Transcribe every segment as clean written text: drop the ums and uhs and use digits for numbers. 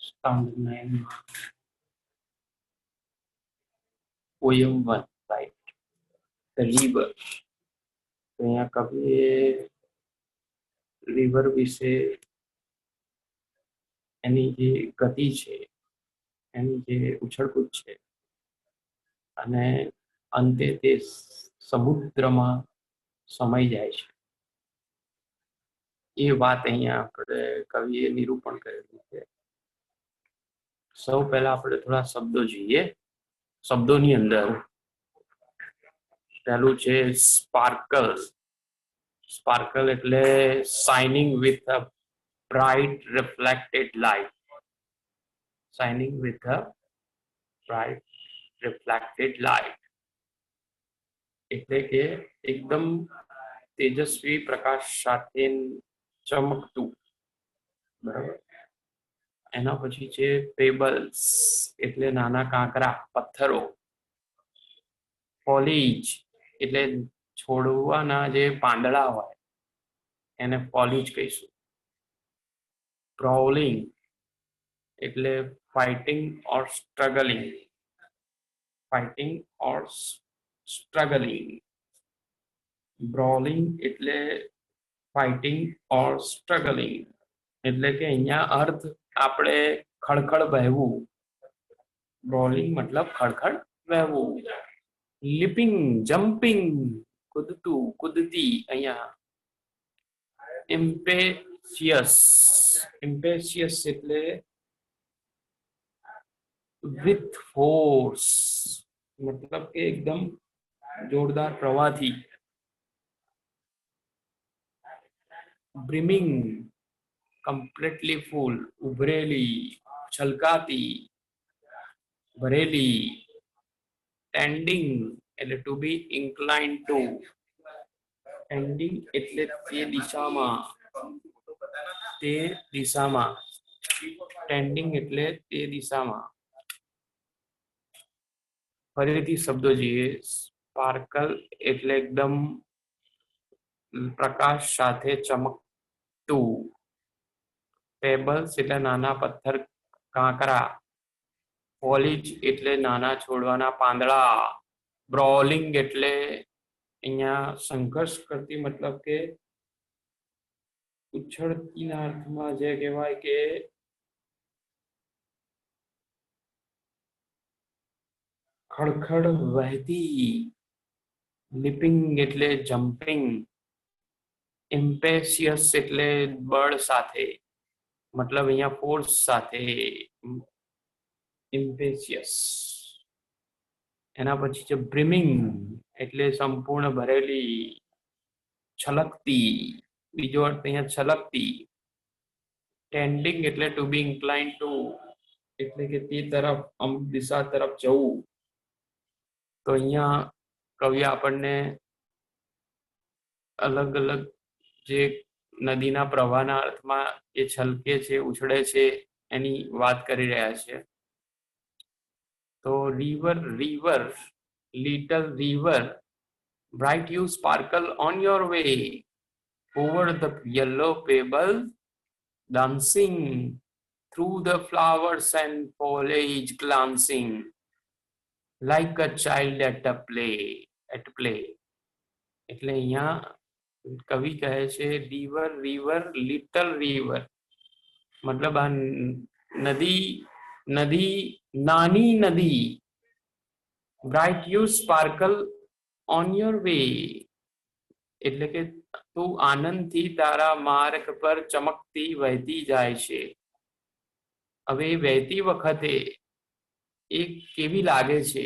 standard 9 poem 1, right? The river. તો અહીંયા કવિએ river વિશે એની જે ગતિ છે, એની જે ઉછળકૂદ છે, અને અંતે તે સમુદ્રમાં સમાઈ જાય છે, એ વાત અહીંયા આપણે કવિએ નિરૂપણ કરેલું છે. સૌ પહેલા આપણે થોડા શબ્દો જોઈએ. શબ્દોની અંદર પહેલું છે સ્પાર્કલ. સ્પાર્કલ એટલે shining with a bright reflected light. Shining with a bright reflected light. એટલે કે એકદમ તેજસ્વી પ્રકાશ સાથે ચમકતું. બરાબર. એના પછી છે પેબલ્સ એટલે નાના કાંકરા, પથ્થરો. ફોલિજ એટલે છોડવાના જે પાંદડા હોય એને ફોલિજ કહીશું. પ્રોવલિંગ એટલે fighting or struggling. Fighting or struggling. Brawling એટલે fighting or struggling. એટલે કે અહીંયા અર્થ આપણે ખડખડ વહેવું. Brawling મતલબ ખડખડ વહેવું. Leaping, jumping, કૂદતું, કૂદતી. અહીંયા impetuous. Impetuous એટલે with force, मतलब કે एकदम जोरदार प्रवाही. brimming, completely full, ઉભરેલી, છલકાતી, ભરેલી. tending એટલે to be inclined to. tending એટલે તે દિશામાં, તે દિશામાં. tending એટલે તે દિશામાં. ફરીથી શબ્દો જોઈએ. સ્પાર્કલ એટલે એકદમ પ્રકાશ સાથે ચમકતું. પેબલ્સ એટલે નાના પથ્થર, કાંકરા. ફોલિજ એટલે નાના છોડવાના પાંદડા. બ્રોલિંગ એટલે અહીંયા સંઘર્ષ કરતી, મતલબ કે ઉછળતીના અર્થમાં જે કહેવાય કે ખડખડ વહેતી. લિપિંગ એટલે જમ્પિંગ. ઇમ્પેશિયસ એટલે બળ સાથે, મતલબ અહીંયા ફોર્સ સાથે. ઇમ્પેશિયસ. એના પછી છે બ્રિમિંગ એટલે સંપૂર્ણ ભરેલી, છલકતી. બીજો અર્થ અહીંયા છલકતી. ટેન્ડિંગ એટલે ટુ બી ઇન્ક્લાઇન્ડ ટુ, એટલે કે તે તરફ, અમુક દિશા તરફ જવું. તો અહીંયા કવિ આપણને અલગ અલગ જે નદીના પ્રવાહના અર્થમાં એ છલકે છે, ઉછળે છે, એની વાત કરી રહ્યા છે. તો river, river, little river, bright you sparkle on your way over the yellow pebble, dancing through the flowers and foliage, glancing like a child at a play. એટલે અહીંયા કવિ કહે છે river, river, little river, મતલબ આ નદી, નદી, નાની નદી. bright you sparkle on your way એટલે કે તું આનંદથી તારા માર્ગ પર ચમકતી વહેતી જાય છે. હવે વહેતી વખતે એ કેવી લાગે છે,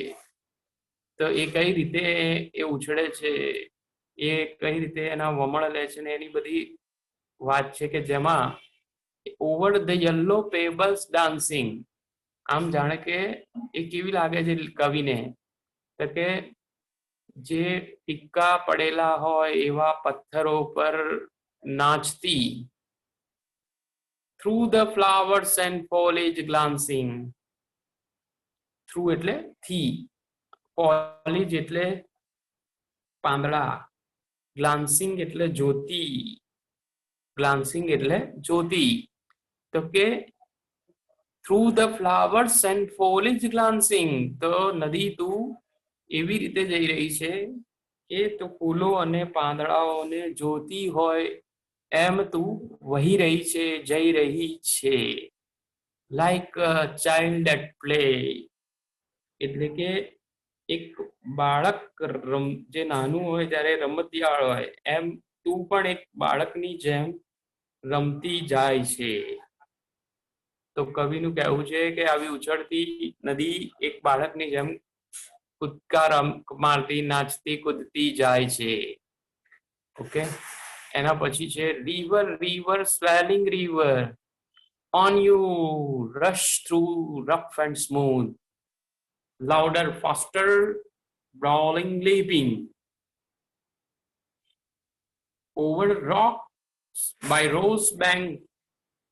તો એ કઈ રીતે એ ઉછળે છે, એ કઈ રીતે એના વમળ લે છે, ને એની બધી વાત છે કે જેમાં over the yellow pebbles dancing. આમ જાણે કે એ કેવી લાગે છે કવિને, તો કે જે ટીક્કા પડેલા હોય એવા પથ્થરો પર નાચતી. Through the flowers and foliage glancing. Through એટલે થી, ફોલેજ એટલે પાંદડા, ગ્લાન્સિંગ એટલે જ્યોતિ, ગ્લાન્સિંગ એટલે જ્યોતિ. તો કે થ્રુ ધ ફ્લાવર્સ એન્ડ ફોલિજ ગ્લાન્સિંગ, તો નદી તું એવી રીતે જઈ રહી છે કે તો ફૂલો અને પાંદડાઓને જોતી હોય એમ તું વહી રહી છે, જઈ રહી છે. લાઈક ચાઇલ્ડ એટ પ્લે, એટલે કે એક બાળક જે નાનું હોય ત્યારે રમતિયાળ હોય એમ તું પણ એક બાળકની જેમ રમતી જાય છે. તો કવિનું કહેવું છે કે આવી ઉછળતી નદી એક બાળકની જેમ કૂદકા મારતી, નાચતી, કૂદતી જાય છે. ઓકે, એના પછી છે river river swelling river, on you rush through rough and smooth, louder, faster, brawling, leaping over rocks by rose bank,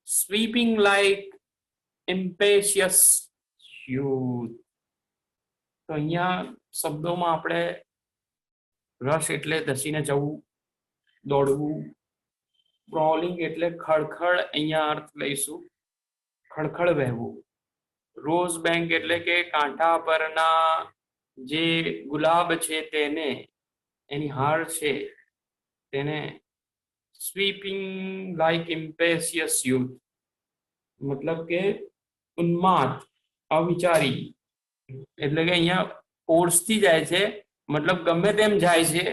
sweeping like impetuous youth. તો અહીંયા શબ્દોમાં આપણે રશ એટલે ધસીને જવું, દોડવું, બ્રોલિંગ એટલે ખળખળ, અહીંયા અર્થ લઈશું ખળખળ વહેવું. રોઝ બેંક એટલે કે કાંઠા પરના જે ગુલાબ છે તેને, એની હાર છે તેને, સ્વીપિંગ લાઈક ઇમ્પેશિયસ યુથ, મતલબ કે ઉન્માદ, અવિચારી, એટલે કે અહીંયા ફોર્સથી જાય છે, મતલબ ગમે તેમ જાય છે.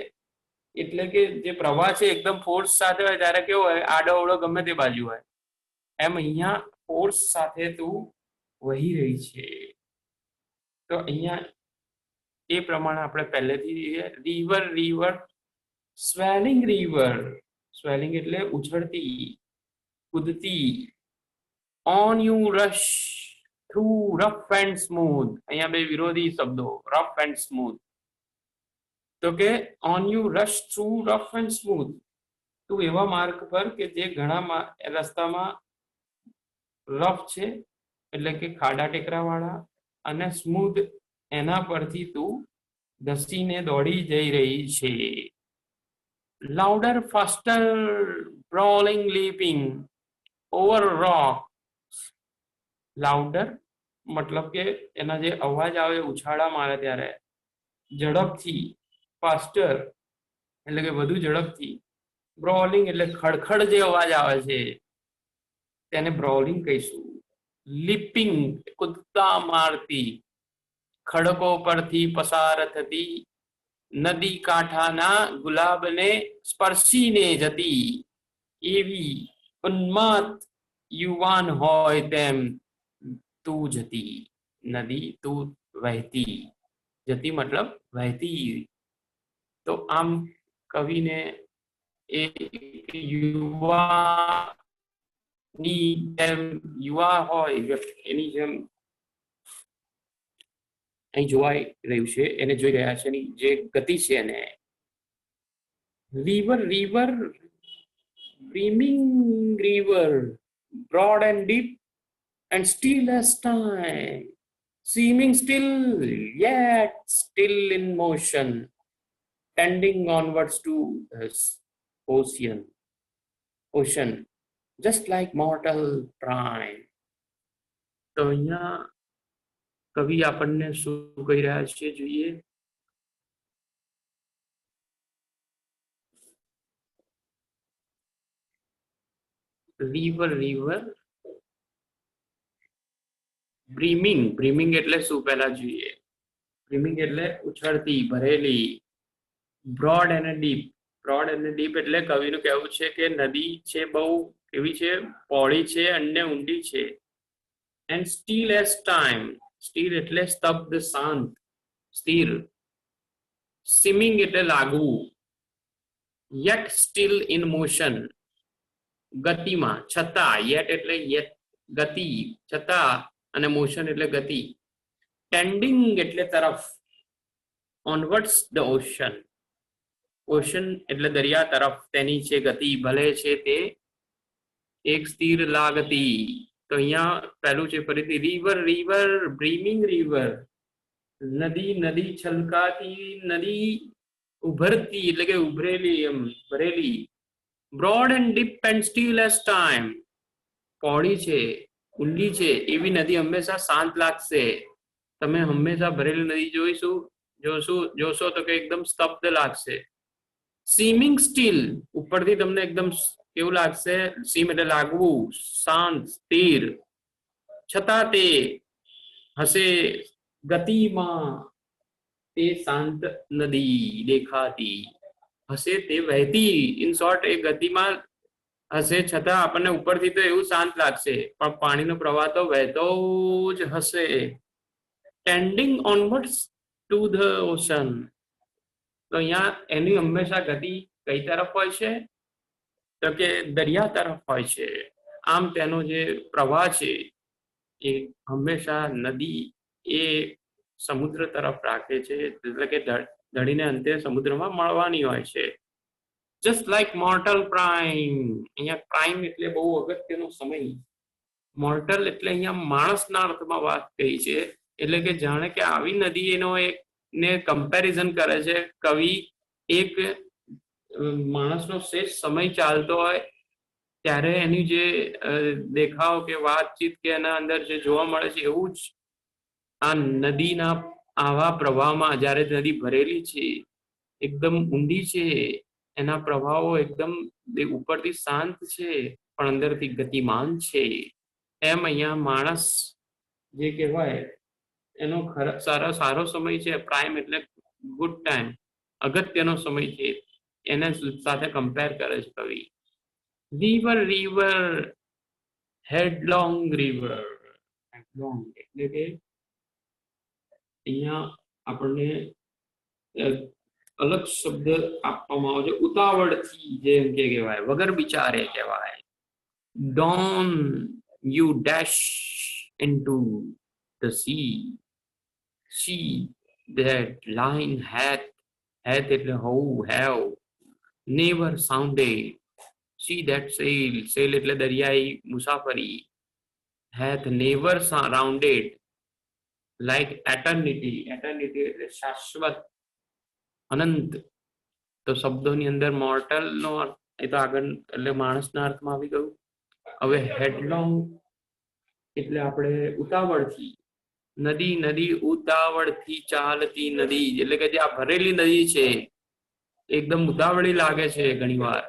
એટલે કે જે પ્રવાહ છે એકદમ ફોર્સ સાથે હોય ત્યારે કેવો હોય, આડો અવળો ગમે તે બાજુ હોય, એમ અહીંયા ફોર્સ સાથે તું વહી રહી છે. તો અહીંયા એ પ્રમાણે આપણે પહેલેથી river river swelling river, swelling એટલે ઉછળતી, કૂદતી. On you rush through rough and smooth, અહીંયા બે વિરોધી શબ્દો, રફ એન્ડ સ્મૂથ. તો કે on you rush through rough and smooth, તું એવા માર્ગ પર કે જે ઘણા રસ્તામાં રફ છે એટલે કે ખાડા ટેકરા વાળા, અને સ્મૂથ એના પરથી તું ધસીને દોડી જઈ રહી છે. Louder, faster, brawling, leaping over rocks. Louder મતલબ કે એના જે અવાજ આવે ઉછાળા મારે ત્યારે, ઝડપથી, ફાસ્ટર એટલે કે વધુ ઝડપથી, બ્રોલિંગ એટલે ખડખડ જે અવાજ આવે છે તેને બ્રોલિંગ કહીશું. લીપિંગ કૂદકા મારતી, ખડકો પરથી પસાર થતી, નદી કાંઠાના ગુલાબને સ્પર્શીને જતી, એવી ઉન્માદ યુવાન હોય તેમ તું જતી. નદી તું વહેતી, જતી મતલબ વહેતી. તો આમ કવિને એ યુવાની જેમ, યુવા હોય એની જેમ અહીં જોવાઈ રહ્યું છે, એને જોઈ રહ્યા છે, એની જે ગતિ છે એને. River river brimming river, broad and deep and still as time, seeming still yet still in motion, tending onwards to the ocean, just like mortal prime. તો અહીંયા કવિ આપણને શું કહી રહ્યા છે જોઈએ. રિવર રિવર બ્રીમિંગ, બ્રીમિંગ એટલે શું પહેલા જોઈએ. બ્રીમિંગ એટલે ઉછળતી, ભરેલી. બ્રોડ અને ડીપ, બ્રોડ અને ડીપ એટલે કવિનું કહેવું છે કે નદી છે બહુ એવી છે, પહોળી છે અને ઊંડી છે. And steel as time, steel એટલે સ્તબ્ધ, શાંત, સ્થિર. સિમિંગ એટલે લાગવું. યટ સ્ટીલ ઇન મોશન, ગતિમાં, છતાં. યટ એટલે ગતિ, છતાં, અને મોશન એટલે ગતિ. ટેન્ડિંગ એટલે તરફ. ઓનવર્ડ્સ ધ ઓશન, ઓશન એટલે દરિયા તરફ તેની છે ગતિ, ભલે છે તે એક સ્થિર લાગતી. તો અહીંયા પહેલું છે ફરીથી રિવર રિવર બ્રીમિંગ રિવર, નદી નદી છલકાતી નદી, ઉભરતી એટલે કે ઉભરેલી, એમ ભરેલી. Broad and deep and steel as time, પહોળી છે, ઊંડી છે એવી નદી હંમેશા શાંત લાગશે. તમે હંમેશા ભરેલી નદી જોશો તો કે એકદમ સ્તબ્ધ લાગશે. સીમિંગ સ્ટીલ, ઉપરથી તમને એકદમ કેવું લાગશે? સીમ એટલે લાગવું, શાંત, સ્થિર. છતાં તે હશે ગતિમાં, તે શાંત નદી દેખાતી હશે, તે વહેતી. ઇન શોર્ટ, એ ગતિમાં હશે છતાં આપણને ઉપરથી તો એવું શાંત લાગશે, પણ પાણીનો પ્રવાહ તો વહેતો જ હશે. Tending onwards to the ocean, તો અહીંયા એની હંમેશા ગતિ કઈ તરફ હોય છે? તો કે દરિયા તરફ હોય છે. આમ તેનો જે પ્રવાહ છે એ હંમેશા નદી એ સમુદ્ર તરફ રાખે છે, એટલે કે ધડીને અંતે સમુદ્રમાં મળવાની હોય છે. જસ્ટ લાઈક મોર્ટલ પ્રાઇમ, અહીંયા પ્રાઇમ એટલે બહુ અગત્યનો સમય. મોર્ટલ એટલે અહીંયા માણસના અર્થમાં વાત થઈ છે, એટલે કે જાણે કે આવી નદી એનો એક ને કમ્પેરિઝન કરે છે કવિ. એક માણસનો શ્રેષ્ઠ સમય ચાલતો હોય ત્યારે એની જે દેખાવ કે વાતચીત કે એના અંદર જે જોવા મળે છે, એવું જ આ નદીના આવા પ્રવાહમાં, જ્યારે નદી ભરેલી છે, એકદમ ઊંડી છે, એના પ્રવાહો એકદમ ઉપરથી શાંત છે પણ અંદરથી ગતિમાન છે, એમ અહીંયા માણસ જે કહેવાય એનો સારો સમય છે. પ્રાઇમ એટલે ગુડ ટાઈમ, અગત્યનો સમય છે, એને સાથે કમ્પેર કરે છે કવિ. રિવર રિવર હેડલોંગ રિવર, હેડલોંગ એટલે કે અહીંયા આપણને અલગ શબ્દ આપવામાં આવે છે, ઉતાવળથી, જેમ કે કહેવાય વગર વિચારે કહેવાય. Don you dash into the sea, C that line hath એટલે હોવું, have never sounded. See that sail, sail એટલે દરિયાઈ મુસાફરી. hath never rounded like eternity, eternity એટલે શાશ્વત, અનંત. તો શબ્દોની અંદર મોર્ટલ નો એ તો આગળ એટલે માણસના અર્થમાં આવી ગયું. હવે હેડલોંગ એટલે આપણે ઉતાવળથી, નદી નદી ઉતાવળથી ચાલતી નદી, એટલે કે જે આ ભરેલી નદી છે એકદમ ઉતાવળી લાગે છે ઘણી વાર.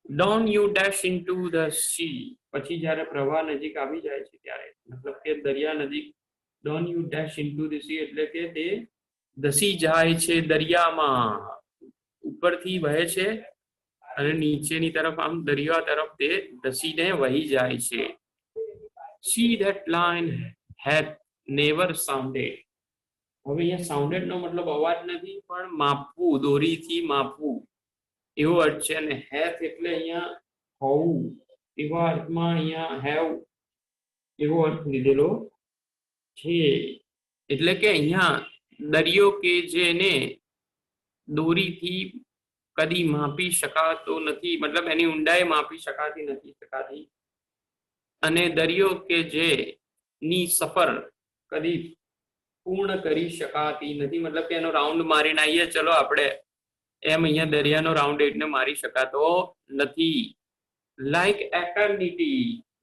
Don you dash into the sea, પછી જ્યારે પ્રવાહ નજીક આવી જાય છે ત્યારે, મતલબ કે દરિયા નજીક, Don you dash into the sea એટલે કે તે ધસી જાય છે દરિયામાં. ઉપરથી વહે છે અને નીચેની તરફ, આમ દરિયા તરફ તે ધસીને વહી જાય છે. See that line hath never sounded. હવે અહીંયા સાઉન્ડેડ નો મતલબ અવાજ નથી, પણ માપવું, દોરીથી માપવું એવો અર્થ છે. અને હેથ એટલે અહીંયા હોવું, એવા અર્થમાં અહીંયા હેવ એવો અર્થ લીધેલો છે. એટલે કે અહીંયા દરિયો કે જેને દોરીથી કદી માપી શકાતો નથી, મતલબ એની ઊંડાઈ માપી શકાતી. અને દરિયો કે જે ની સફર કદી પૂર્ણ કરી શકાતી નથી, મતલબ કે એનો રાઉન્ડ મારીને આવીએ ચલો આપણે, એમ અહીંયા દરિયાનો રાઉન્ડ એટલે મારી શકાતો નથી. લાઈક એટર્નિટી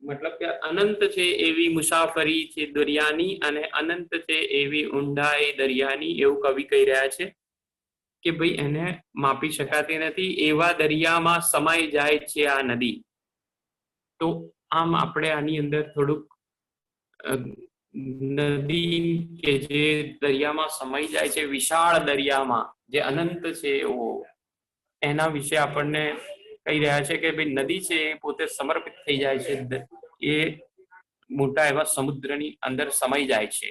મતલબ કે અનંત છે એવી મુસાફરી છે દરિયાની, અને અનંત છે એવી ઊંડાઈ દરિયાની, એવું કવિ કહી રહ્યા છે કે ભાઈ એને માપી શકાતી નથી, એવા દરિયામાં સમાઈ જાય છે આ નદી. તો આમ આપણે આની અંદર થોડુંક નદી કે જે દરિયામાં સમાઈ જાય છે, વિશાળ દરિયામાં જે અનંત છે એવો, એના વિશે આપણને કહી રહ્યા છે કે ભાઈ નદી છે એ પોતે સમર્પિત થઈ જાય છે, એ મોટા એવા સમુદ્રની અંદર સમાઈ જાય છે.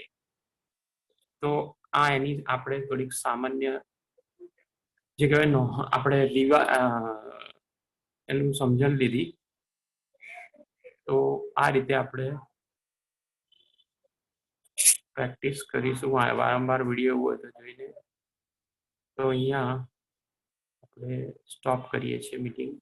તો આ એની આપણે થોડીક સામાન્ય જે કહેવાય આપણે એનું સમજણ લીધી. તો આ રીતે આપણે પ્રેક્ટિસ કરીશું, વારંવાર વિડીયો હોય તો જોઈને. તો અહીંયા આપણે સ્ટોપ કરીએ છીએ મીટિંગ.